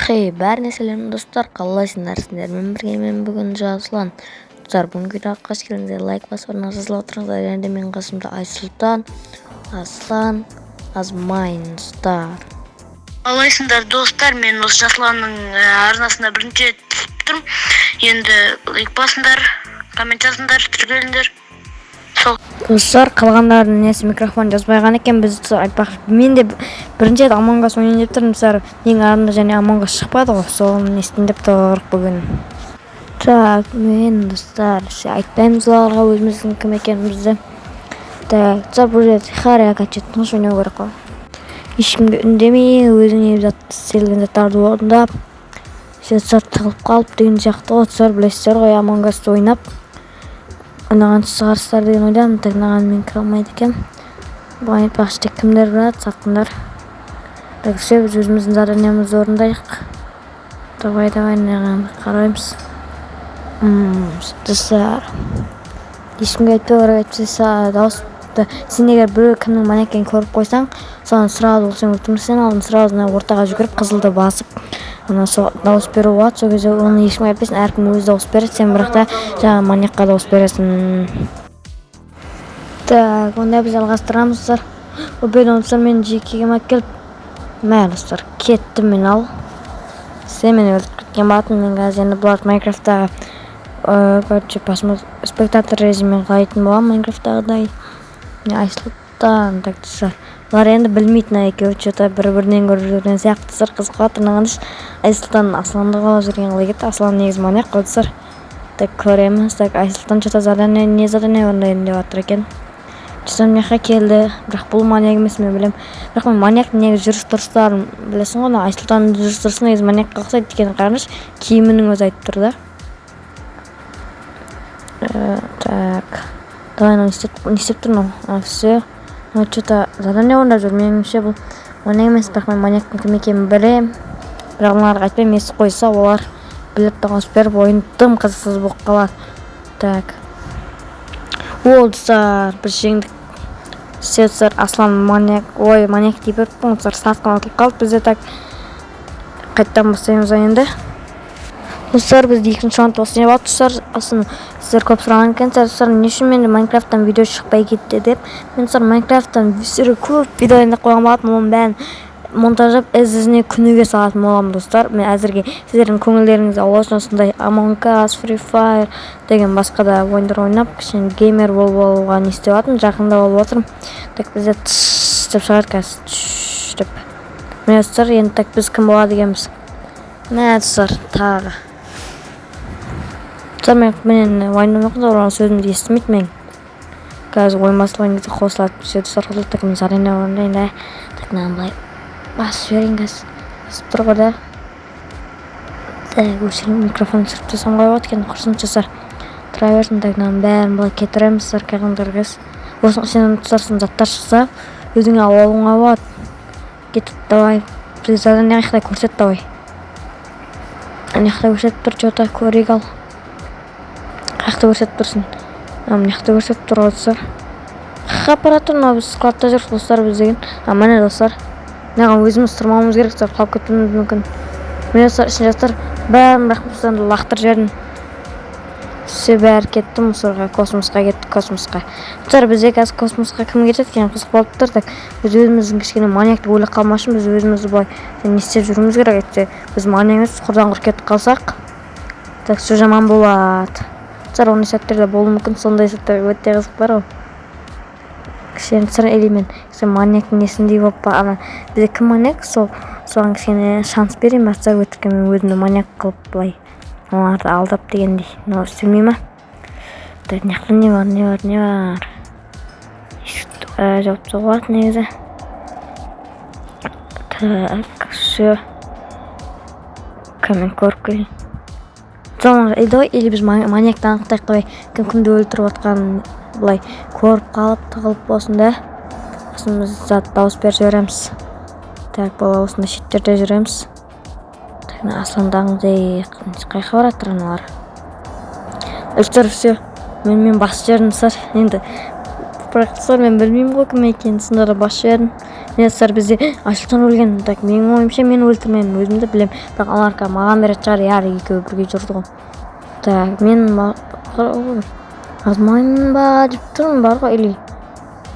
Бәріне сәлем достар, қалайсыңдар? Сіздермен бірге мен бүгін Жасұлан. Достар, бүгінгі видеоға қош келдіңіздер. Лайк басып орнына жазылып отырыңыздар. Және де менің қасымда Айсұлтан, Аслан, Азмайнстар. Қалайсыңдар достар, мен осы Жасұланның арнасына бірінші рет түсіп тұрмын. Енді лайк басыңдар, коммент жазыңдар, тіркеліңдер. Достар, қалғандардың несі микрофон жазбайған екен, біз айтпақ. Мен де бірінші рет Among Us ойнайын деп тұрмын. Достар, ең арында және Among Us шықпады ғой, соны естін деп тұрық бүгін. Так, мен достар, айтпаймыз оларға өзіміздің кім екенімізді. Так, достар, бұл жерде Харри Акачет тыныш ойнау керек қой. Ешкімге үндемей, өзіңе істелген заттарды орындап, достар тығылып қалып деген сияқты ғой. Достар, білесіздер ғой, Among Us ойнап ұнаған шығарыстар деген ойдамын. Так, ұнаған мен кіре алмайды екен. Бұған айтпақшы тек кімдер біледі, саққындар. Так, біз өзіміздің заданиямызды орындайық. Давай, неғанды қараймыз. Достар, ешкімге айтпай орай айтпайса дауысты. Сен егер біреу кімнің маньяк екенін көріп қойсаң, соны сразу сен өтімсен алдын, сразу ортаға жүгіріп қызылды басып, дауыс беру болады. Сол кезде оны ешкім айтпайсың, әркім өз дауыс береді, сен бірақта жаңа маньякқа дауыс бересің. Так, онда біз жалғастырамыз достар. Өбейді достар, мен жекеге келіп, мә достар, кеттім мен ал. Сен мені өлтіп кеткен батын, мен қазір енді бұларды Майнкрафттағы спектатор режиммен қалайтын болам Майнкрафттағыдай. Айсұлтан, так достар. Олар енді білмейтін екеуі что-то бір-бірінен көріп жүрген сияқты достар, қызық қылып тұрғаныңыз. Айсұлтан Асланды қалап жүрген қалай кетті. Аслан негізі маньяк қой достар. Так, көреміз. Так, Айсұлтан что-то не задание орындайын деп жатыр екен. Достар, мына келді. Бірақ бұл маньяк емес, мен білем. Бірақ мен маньяктың негізі жүріс-тұрыстарын білесің ғой. Айсұлтанның жүріс-тұрысы негізі маньякқа ұқсайды екенін қараңызшы. Киімінің өзі айтып тұр да. Так. Давай, не істеп тұрмын. Все. Что-то задание орындап жүр. Меніңше бұл маньяк емес, бірақ мен маньяктың кім екенін білем. Бірақ оларға айтпаймын, есі қойса, олар біліп дауыс беріп, ойын тым қызықсыз болып қалады. Так. Ол достар, бір жеңдік. Достар, Аслан маньяк, маньяк дейіп өтпің, достар, сатқын атылып қалды. Бізде так қайттан бастаймыз енді. Достар, бізде екінші раунд бастайын болады. Достар, сіздер көп сұраған екенсіздер. Достар, не үшін мен Майнкрафттан видео шықпай кетті деп. Мен достар Майнкрафттан көп видео дайындап қойған болатын, оның бәрін монтаждап із-ізіне күніге салатын боламын достар. Мен әзірге сіздердің көңілдеріңіз ауласын осындай Among Us, Free Fire деген басқа да ойындар ойнап, кішкене геймер болуға не істеп жатырмын, жақында болып отырмын. Так, бізде тш деп шығады қазір, деп. Міне достар, енді так біз кім болады дегенбіз. Міне достар, тағы. Достар, мен ойнам оқыда, олар сөзімді естімейді мен. Қазір оймасылған кезде қосылады. Достар, так мен зарайна орындайын да. Так, мынаны былай басып жіберейін қазір. Естіп тұр ғой да. Так, өшірін микрофон түсіріп тұрсам қой болады екен, құрсын жасар. Тұра берсін, так, мынаны бәрін былай кетіреміз, достар, қайғандар кәз. Осының сенің тұтарсын заттар шықса, өзіңе алуыңа болады. Кетіп, давай. Біз задание қайықтай көрсет, давай. Қайықтай көрсетіп тұр, что-то көрейік ал. Қайықтай көрсетіп тұрсын. Қайықтай көрсетіп тұр ғой, достар. Аппаратыр, біз складта жүріп достар біз деген. Міне достар. Неған өзіміз тұрмауымыз керек, достар, қалып кетуіміз мүмкін. Міне достар, ішін жастар, бәрін бірақ мұстан лақтыр жерін. Все бәрі кетті мұсырға, космосқа кетті, космосқа. Достар, бізде қазір космосқа кім кетеді екен, қызық болып тұр. Так, біз өзіміздің кішкене маньякты ойлап қалмашын, біз өзімізді былай не істеп жүруіміз керек етсе, біз маньягымыз құрдан құр кетіп қалсақ, так, сол жаман болады. Достар, оны сәттерде болуы мүмкін, сондай сәттер өте қызық бар ғой. Кішкене сыр элемент, маньяктың несіндей болып баған. Бізде кім маньяк, соған кішкене шанс берейін, басса өтірке мен өзімді маньяк қылып былай оларды алдап дегендей. Но істемей ма? Так, неқта не бар. Жауып соғылады негізі. Так, все. Кәмен көріп келейін. Давай, или біз маньяктан анықтайық, давай, кім-кімді өлтіріп отқанын былай көріп қалып, тығылып болсын да. Осында зат дауыс беріп жүреміз. Так, бұл осында шеттерде жүреміз. Так, Асландағындай қайқа бараттыр аналар. Үлтір, все. Мен бас жерін сар. Енді бірақ мен білмеймін ғой кім екенін, сонда да бас жерін. міне достар бізде Айсұлтан өлген. Так менің ойымша мен өлтірмедім, өзімді білем. Бірақ алар маған беретін шығар, яғни екеуі бірге жүрді ғой. Так мен Азмайын ба деп тұрмын, бар ғой, или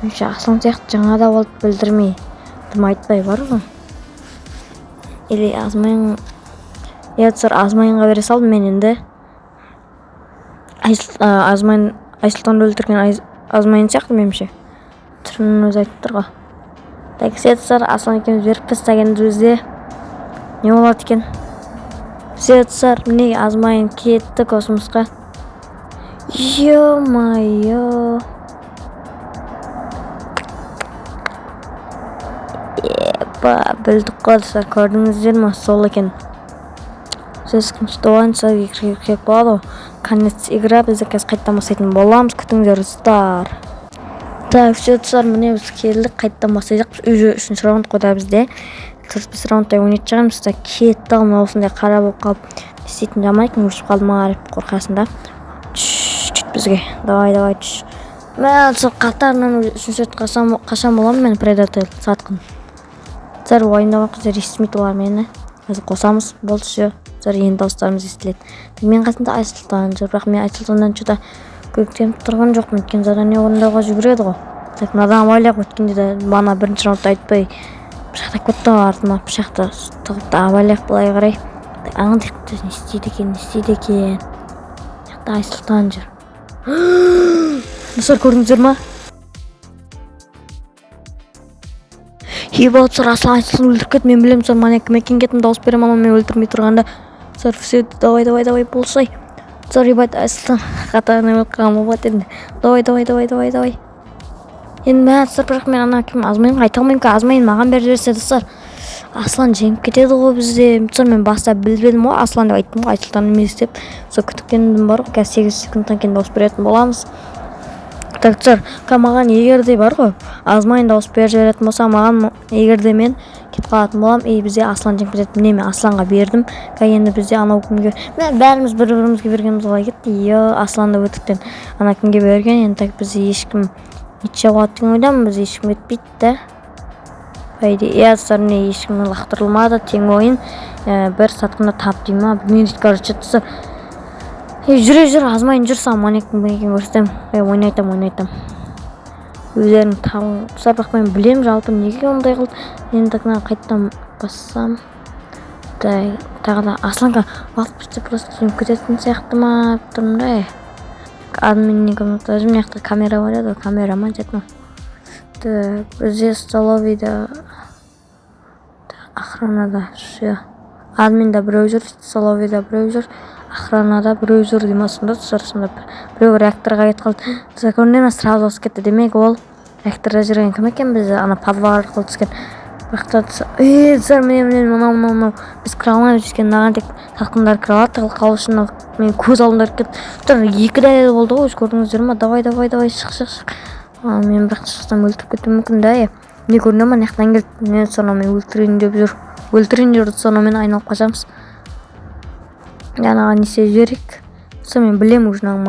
меніңше Аслан сияқты жаңада болды, білдірмей дым айтпай бар ғой. Или Азмайын, достар, Азмайынға бере салдым мен енді. Айсұлтанды өлтірген Азмайын сияқты меніңше. Түрінің өзі айтып тұр ғой. Так, достар, Аслан екеуміз беріп тастағанбыз бізде. Не болады екен? Достар, міне Азмайын кетті космосқа. Ё-моё. Білдік қой, достар, көрдіңіздер ма? Сол екен. Сіз қыншыдуан сәуге кіргек болады ғой. Конец игра, бізді қазір қайттан бастайтын боламыз, күтіңдер, достар. Так, все, достар, міне біз келдік, қайттан бастайдық. Уже 3-ші раунд қойда бізде. 45 раундта ойнайтын шығармыз. Так, кетті ғалым осындай қара болып қалып. Істейтін жамайкын, өшіп қалдым ағарып қорқасында. Чүт бізге. Давай, чүт. Мен сол қатарынан 3-ші рет қашан боламын мен предатель сатқын. Достар, ойында қыздар естімейді олар мені. Қазір қосамыз, болды все. Достар, енді дауыстарымыз естіледі. Мен қасында Айсұлтан жүр, бірақ мен Айсұлтаннан жүр көктеміп тұрған жоқпын, өткен задание орындауға жүгіреді ғой. Так, мынадан авалиях өткенде де бана бірінші раундта айтпай пышақтап кетті ғой артыма, пышақты тығып та авалиях былай қарай. Аңын текті, не істейді екен. Яқта Айсұлтан жүр. Достар, көрдіңіздер ма? Ебал, достар, Айсұлтан өлтіріп кет, мен білем, достар, мен кім кетін дауыс берем, ама мен өлтірмей тұрғанда. Достар, все, давай, болсай. Достар, ебать, Айсұлтан қатарына өліп қалған болады енді. Давай. Енді мен достар, бірақ мен ана кім Азмайын айта алмаймын, Азмайын маған беріп жіберсе, достар. Аслан жеңіп кетеді ғой бізде. Достар, мен баста білдім ғой, Аслан деп айттым ғой, Айсұлтан емес деп. Сол күтіккенім бар ғой, қазір 8 секундтан кейін дауыс беретін боламыз. Так, достар, маған егерде бар ғой, Азмайын дауыс беріп жіберетін болса, маған егерде мен кетіп қалатын болам. Бізде Аслан жеңіп кетеді. Міне мен Асланға бердім. Енді бізде анау кімге, бәріміз бір-бірімізге бергеніміз қалай кетті. Асланды өтіктен ана кімге берген. Енді так бізде ешкім неше болады деген ойдамын, бізде ешкім кетпейді да. Достар, міне ешкім лақтырылмады, тең ойын. Бір сатқында тап дейм ма, білмейді, короче, достар. Жүр, Азмайын жүрсам, манекін көрсетем. Ойнайтам. Өздерінің табын. Достар, бірақ мен білем жалпы неге ондай қылды. Енді тақына қайттан бассам. Тағы да Асланға валып бізде просто жем көтетін сияқты ма, тұрмда. Админнің комнатажы мияқта камера бар еді, камера ма жетма. Бізде столовыйда охранада все. Админда біреу жүр, столовыйда біреу жүр, охранада біреу жүр демасында, достар, сонда біреу реакторға кет қалды. Достар, көрінен сразу осып кетті. Демек ол реакторда жүрген кім екен, біз ана подвал арқылы түскен. Достар, мынау біз кіре алмаймыз өскен, наған тек тақындар кіре алады, тығыл үшін мен көз алдымдар кетті. Достар, 2 дәлел болды ғой, көрдіңіздер ма? Давай, шық. Мен бірақ шықсам өлтіріп кетуім мүмкін да. Не көріне ма, неқтан келді, мен соны мен өлтірейін деп жүр. Соны мен айналып қашамыз. Жаңаға несе жіберек. Достар, мен білем ұжынағы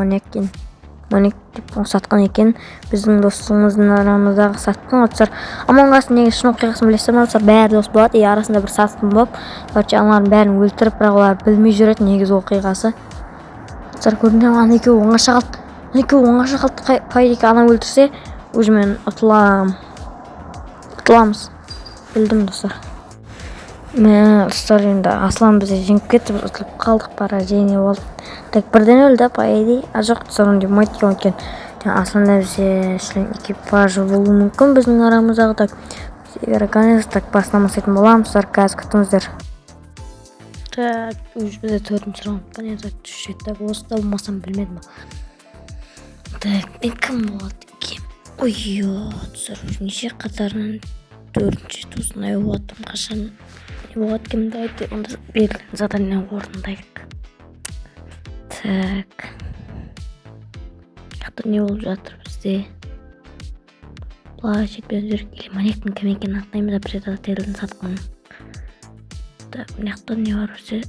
манек деп сатқан екен. Біздің достығымыздың арамыздағы сатқан. Достар, Among Us неге шын оқиғасын білесіздер ме? Достар, бәрі дос болады. Арасында бір сатқын болып, аналардың бәрін өлтіріп, бірақ олар білмей жүреді негізі оқиғасы. Достар, көрінген ана екеуі оңаша қалды. Пайдеке ана өлтірсе, уже мен ұтыламыз. Білдім, достар. Достар, енді Аслан бізде жеңіп кетті, біз ұтылып қалдық, поражение болды. Так, бірден өлді, пайдей. Жоқ, достар, ондай болмайды екен. Асланда бізде экипажы болуы мүмкін біздің арамыздағы. Так, так, бастамасайтын боламыз, достар, қазір күтіңіздер. Так, бізде 4-ші раундқа не так түседі. Так, осы да болмасам білмедім. Так, мен кім болады екен? Достар, неше қатарынан 4-ші тусын ай болаттым, қашан не болады кімді айтты, онда берілген задание орындайық. Так, жақта не болып жатыр бізде? Бұлай жетпен жүрек келе, манектің кім екен атнаймыз, предателдің сатқанын. Так, жақта не бар бізде?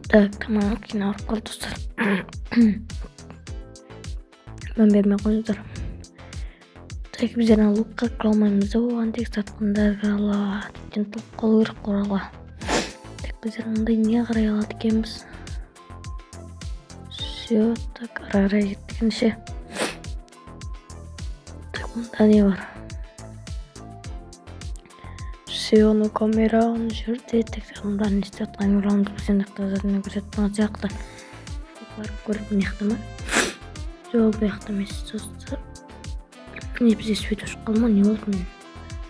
Так, маған кейін ауырып қалды, достар. Мен бермей қойыңыздар. Так біз ана лукқа кіре алмаймыз. Оған тек сатқандар кіре алады. Жынтылып қалу керек қораға. Так біз мындай не қарай алады екенбіз. Все, так ара-ара жеттігенше. Так мында не бар? Все, ну камера оны жерде. Так мында не істеп жатқан урамды бізден затына көрсетіп тұрған сияқты. Барып көріп мына жақта ма? Жоқ, бұл жақта емес. Достар. Не бізде свет өшіп қалды ма? Не болды мен?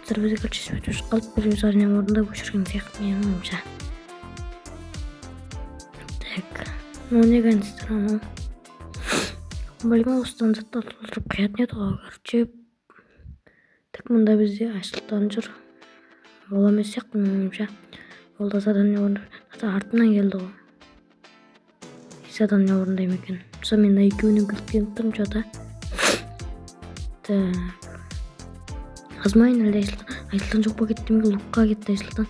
Достар бізде короче свет өшіп қалды. Бір заринен орында өшірген сияқты менің ойымша. Так, ну не гангстер анау. Білмеймін, осыдан заттар толтырып қоятын еді ғой, короче. Так мында бізде ашылтан жүр. Ол емес сияқты менің ойымша. Ол да задание орындайды. Артынан келді ғой. Задание орындаймын екен. Мысалы мен екеуінен күліп тұрмын жода. Так. Азмайын әлде Айсұлтан жоқ болып кетті ме? Лукқа кетті Айсұлтан.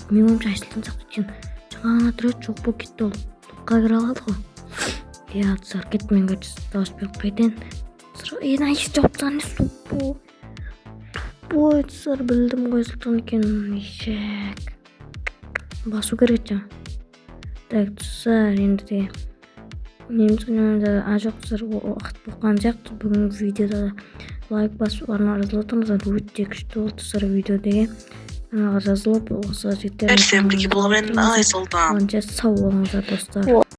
Менің ойымша Айсұлтан сияқты екен. Жаңа ғана тұрады, жоқ болып кетті ол. Лукқа кіре алады ғой. Я отсар кетмен көрсіз дауыспен қайтайын. Айсұлтан жауаптан не тупо. Тупо отсар білдім ғой Айсұлтан екен. Ешек. Басу керек жаңа. Так, тұсар енді де. Мен сонымда ажоқ тұсар уақыт болған сияқты. Бүгін видеода лайк басып арна жазылатыңыздар. Өте күшті ол тұсар видео деген. Анаға жазылып, осы жетер. Всем бірге болғанмен Айсұлтан. Онша сау болыңыздар достар.